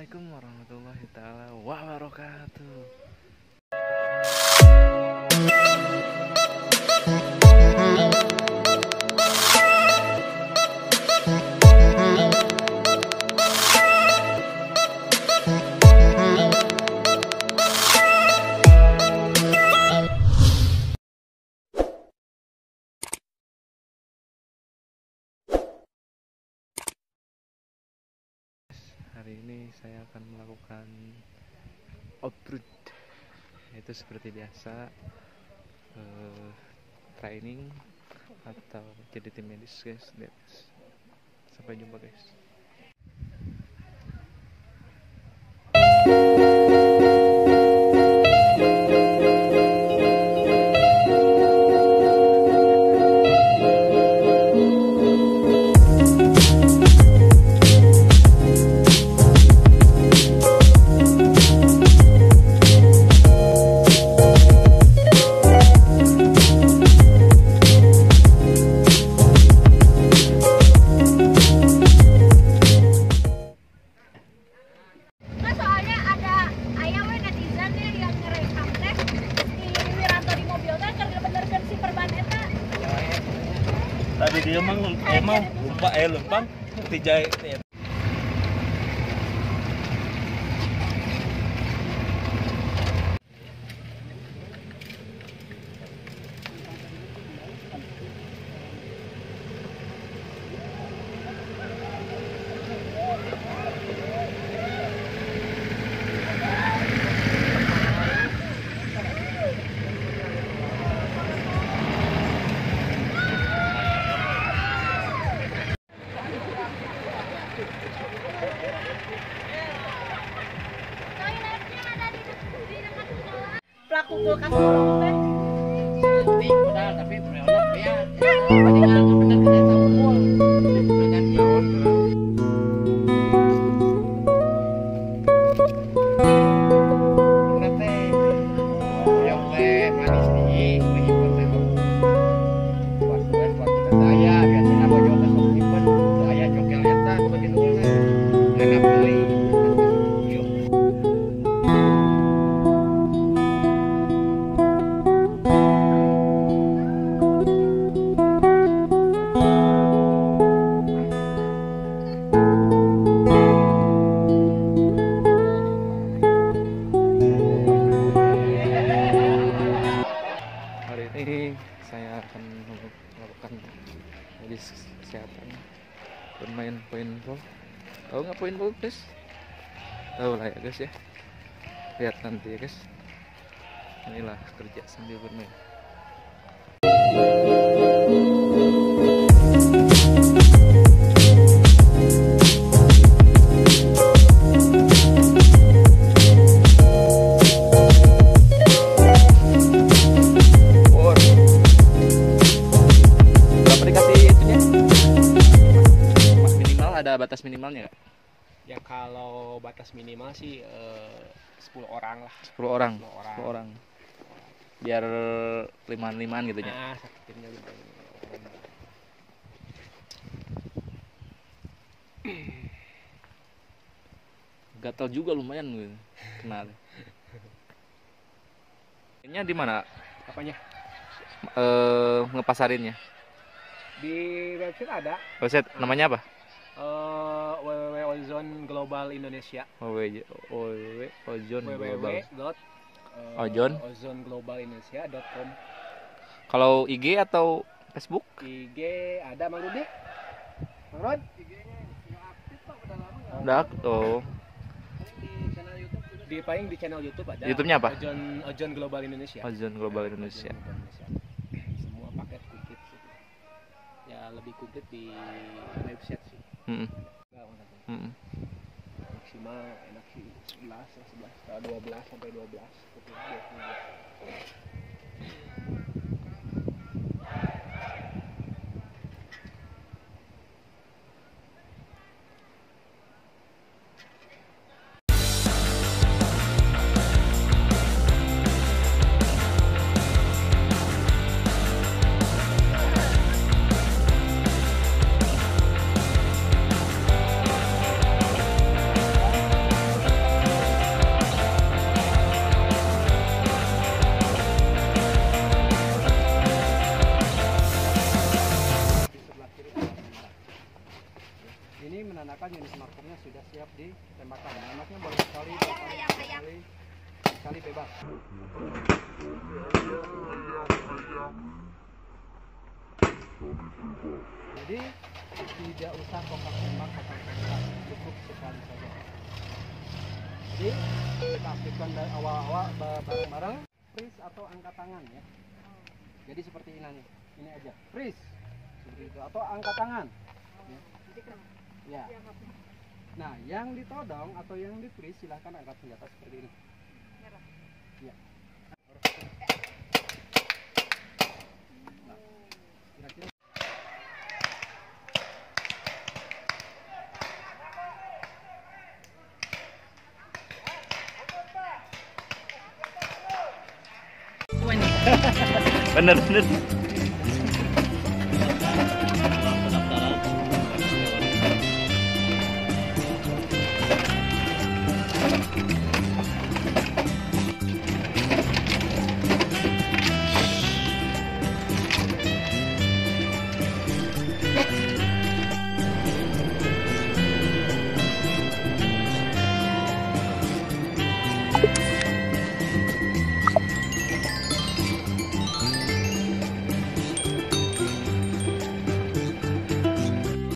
Assalamualaikum warahmatullahi taala wabarakatuh. Hari ini saya akan melakukan offroad, itu seperti biasa training atau jadi tim medis guys. Sampai jumpa guys. Tadi dia emang lupa dijahit. Pelaku kulkas tolong teh. Udah, tapi bener ya. Bener kita tahu. Dengan naon. Nate. Yang teh manis nih, menyimpan teh. Buat daya biasanya bojo teh sok nyimpen daya jokel eta bagian ulna. Ngana beli. Ini saya akan melakukan medis kesehatan, bermain paintball. Tahu nggak paintball guys? Tahu lah ya guys ya. Lihat nanti ya guys. Inilah kerja sambil bermain. Ada batas minimalnya nggak? Ya kalau batas minimal sih 10 orang lah. 10 orang. 10 orang. Biar 5-5an gitu ya. Nah, sakitnya gitu. Gatal juga lumayan gitu. Kenal. Ini di mana? Apanya? Ngepasarinnya. Di website ada. Website namanya apa? www.ozon global Indonesia. www.ozonglobalindonesia.com. Kalau IG atau Facebook? IG ada Mang Rudi. Mang Rod? IG-nya enggak aktif Pak, udah lama enggak. Udah aktif. Di channel YouTube juga. Di paling di channel YouTube ada. YouTube-nya apa? Ozon Global Indonesia. Ozon Global Indonesia. Semua paket komplit sih. Ya lebih komplit di website sih. Maksimal enak sih 12 sampai 12 gitu. tanda-tandakan jenis markernya sudah siap ditembakkan. Menembaknya boleh sekali, sekali bebas. Jadi tidak usah kotak tembak, cukup sekali saja. Jadi kita aktifkan dari awal-awal bareng-bareng, freeze atau angkat tangan ya. Jadi seperti ini aja, freeze seperti itu atau angkat tangan. Ya. Nah, yang ditodong atau yang di freeze silahkan angkat senjata seperti ini. Ya. Nah, kira-kira Bener.